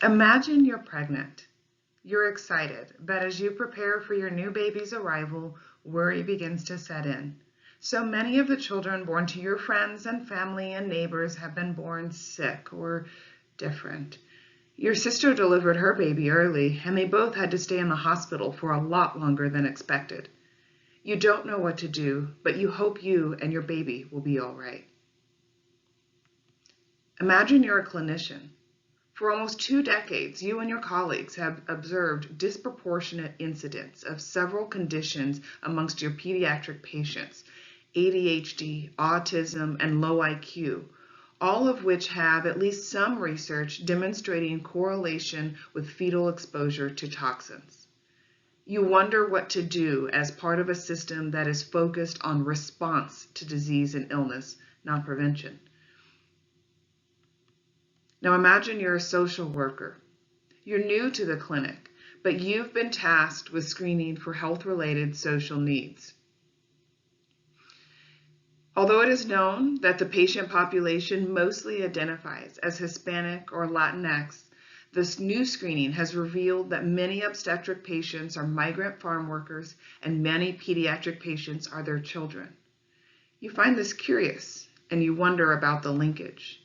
Imagine you're pregnant. You're excited, but as you prepare for your new baby's arrival, worry begins to set in. So many of the children born to your friends and family and neighbors have been born sick or different. Your sister delivered her baby early, and they both had to stay in the hospital for a lot longer than expected. You don't know what to do, but you hope you and your baby will be all right. Imagine you're a clinician. For almost 2 decades, you and your colleagues have observed disproportionate incidence of several conditions amongst your pediatric patients: ADHD, autism, and low IQ, all of which have at least some research demonstrating correlation with fetal exposure to toxins. You wonder what to do as part of a system that is focused on response to disease and illness, not prevention. Now imagine you're a social worker. You're new to the clinic, but you've been tasked with screening for health-related social needs. Although it is known that the patient population mostly identifies as Hispanic or Latinx, this new screening has revealed that many obstetric patients are migrant farm workers and many pediatric patients are their children. You find this curious and you wonder about the linkage.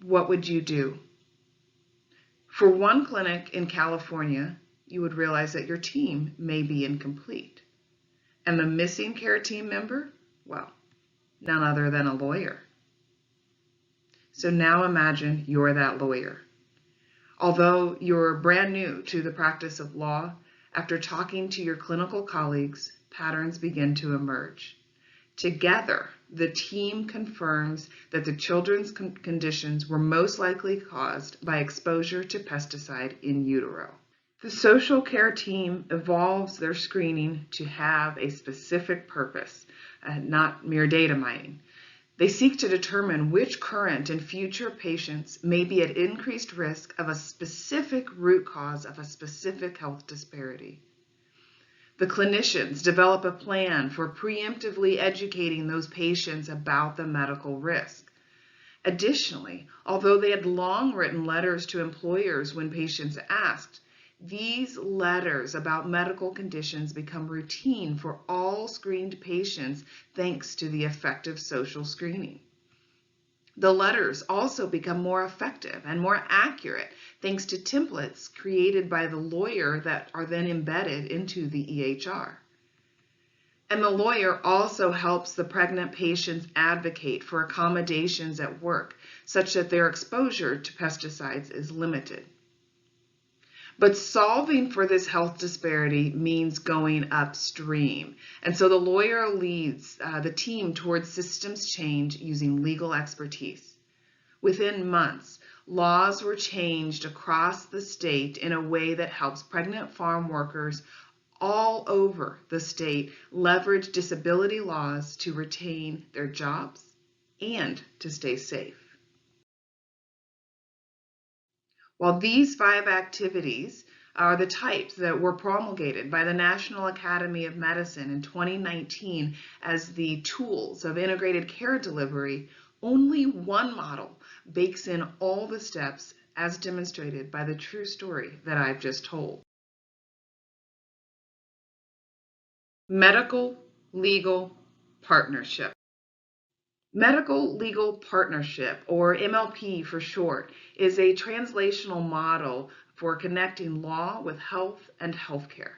What would you do? For one clinic in California, you would realize that your team may be incomplete. And the missing care team member? Well, none other than a lawyer. So now imagine you're that lawyer. Although you're brand new to the practice of law, after talking to your clinical colleagues, patterns begin to emerge. Together, the team confirms that the children's conditions were most likely caused by exposure to pesticide in utero. The social care team evolves their screening to have a specific purpose, not mere data mining. They seek to determine which current and future patients may be at increased risk of a specific root cause of a specific health disparity. The clinicians develop a plan for preemptively educating those patients about the medical risk. Additionally, although they had long written letters to employers when patients asked, these letters about medical conditions become routine for all screened patients thanks to the effective social screening. The letters also become more effective and more accurate thanks to templates created by the lawyer that are then embedded into the EHR. And the lawyer also helps the pregnant patients advocate for accommodations at work such that their exposure to pesticides is limited. But solving for this health disparity means going upstream. And so the lawyer leads the team towards systems change using legal expertise. Within months, laws were changed across the state in a way that helps pregnant farm workers all over the state leverage disability laws to retain their jobs and to stay safe. While these 5 activities are the types that were promulgated by the National Academy of Medicine in 2019 as the tools of integrated care delivery, only one model bakes in all the steps as demonstrated by the true story that I've just told. Medical Legal Partnership. Medical Legal Partnership, or MLP for short, is a translational model for connecting law with health and healthcare.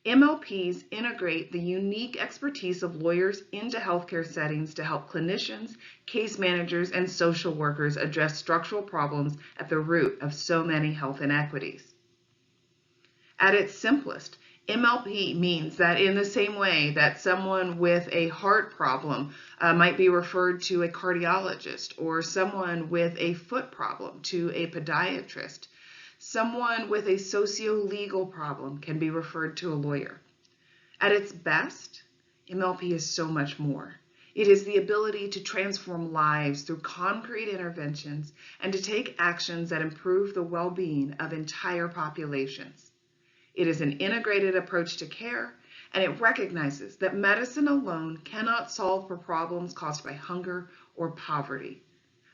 MLPs integrate the unique expertise of lawyers into healthcare settings to help clinicians, case managers, and social workers address structural problems at the root of so many health inequities. At its simplest, MLP means that in the same way that someone with a heart problem might be referred to a cardiologist, or someone with a foot problem to a podiatrist, someone with a socio-legal problem can be referred to a lawyer. At its best, MLP is so much more. It is the ability to transform lives through concrete interventions and to take actions that improve the well-being of entire populations. It is an integrated approach to care, and it recognizes that medicine alone cannot solve for problems caused by hunger or poverty.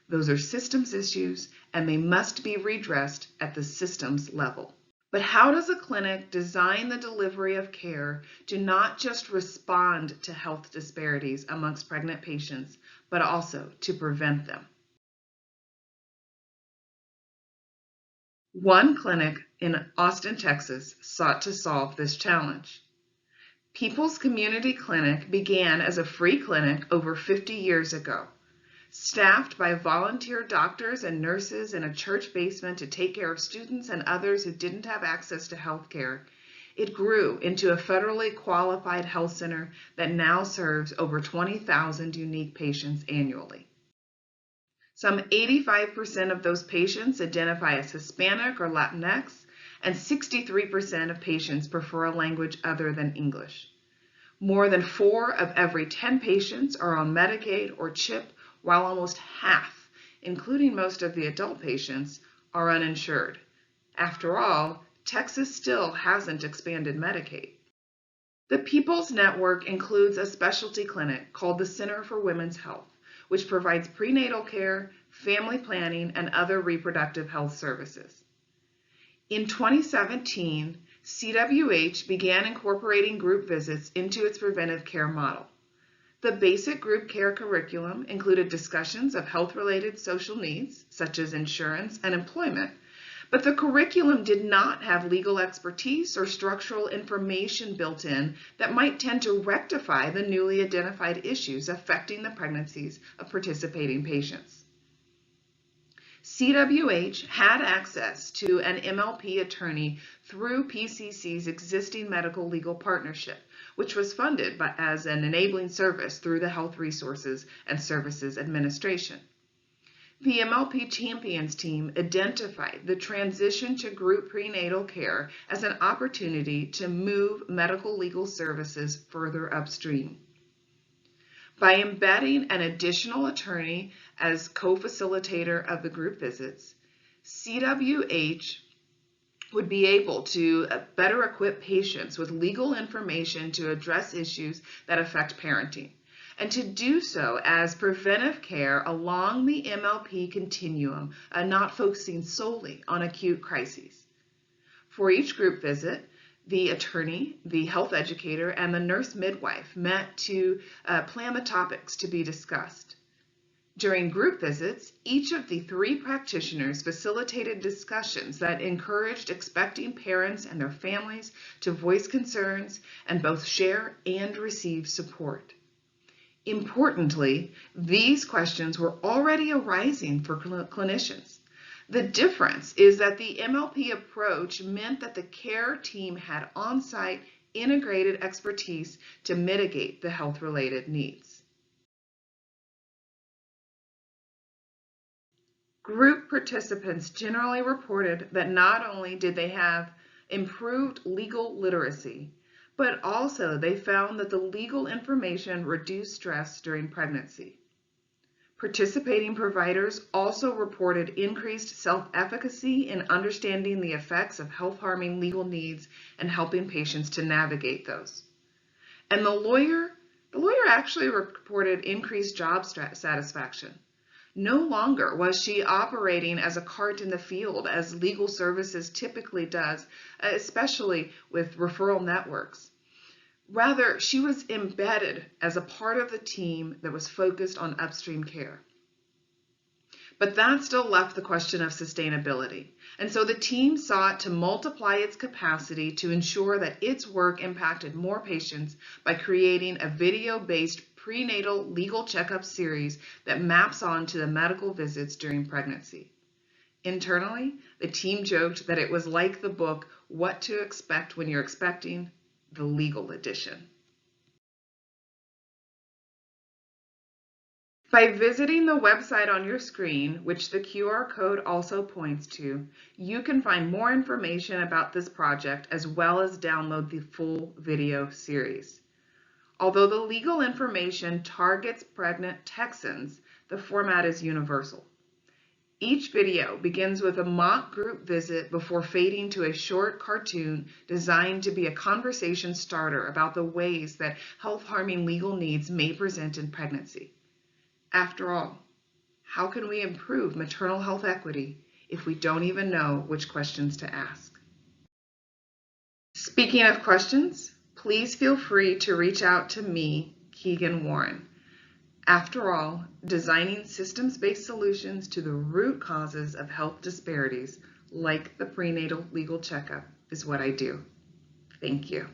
Those are systems issues, and they must be redressed at the systems level. But how does a clinic design the delivery of care to not just respond to health disparities amongst pregnant patients, but also to prevent them? One clinic in Austin, Texas, sought to solve this challenge. People's Community Clinic began as a free clinic over 50 years ago. Staffed by volunteer doctors and nurses in a church basement to take care of students and others who didn't have access to health care, it grew into a federally qualified health center that now serves over 20,000 unique patients annually. Some 85% of those patients identify as Hispanic or Latinx, and 63% of patients prefer a language other than English. More than 4 of every 10 patients are on Medicaid or CHIP, while almost half, including most of the adult patients, are uninsured. After all, Texas still hasn't expanded Medicaid. The People's Network includes a specialty clinic called the Center for Women's Health, which provides prenatal care, family planning, and other reproductive health services. In 2017, CWH began incorporating group visits into its preventive care model. The basic group care curriculum included discussions of health-related social needs, such as insurance and employment, but the curriculum did not have legal expertise or structural information built in that might tend to rectify the newly identified issues affecting the pregnancies of participating patients. CWH had access to an MLP attorney through PCC's existing medical legal partnership, which was funded as an enabling service through the Health Resources and Services Administration. The MLP Champions team identified the transition to group prenatal care as an opportunity to move medical legal services further upstream. By embedding an additional attorney as co-facilitator of the group visits, CWH would be able to better equip patients with legal information to address issues that affect parenting, and to do so as preventive care along the MLP continuum, not focusing solely on acute crises. For each group visit, the attorney, the health educator, and the nurse midwife met to plan the topics to be discussed. During group visits, each of the 3 practitioners facilitated discussions that encouraged expecting parents and their families to voice concerns and both share and receive support. Importantly, these questions were already arising for clinicians. The difference is that the MLP approach meant that the care team had on-site integrated expertise to mitigate the health-related needs. Group participants generally reported that not only did they have improved legal literacy, but also they found that the legal information reduced stress during pregnancy. Participating providers also reported increased self-efficacy in understanding the effects of health-harming legal needs and helping patients to navigate those. And the lawyer actually reported increased job satisfaction. No longer was she operating as a cart in the field, as legal services typically does, especially with referral networks. Rather, she was embedded as a part of the team that was focused on upstream care. But that still left the question of sustainability. And so the team sought to multiply its capacity to ensure that its work impacted more patients by creating a video-based prenatal legal checkup series that maps onto the medical visits during pregnancy. Internally, the team joked that it was like the book, What to Expect When You're Expecting, the legal edition. By visiting the website on your screen, which the QR code also points to, you can find more information about this project as well as download the full video series. Although the legal information targets pregnant Texans, the format is universal. Each video begins with a mock group visit before fading to a short cartoon designed to be a conversation starter about the ways that health-harming legal needs may present in pregnancy. After all, How can we improve maternal health equity if we don't even know which questions to ask? Speaking of questions, please feel free to reach out to me, Keegan Warren. After all, designing systems-based solutions to the root causes of health disparities, like the prenatal legal checkup, is what I do. Thank you.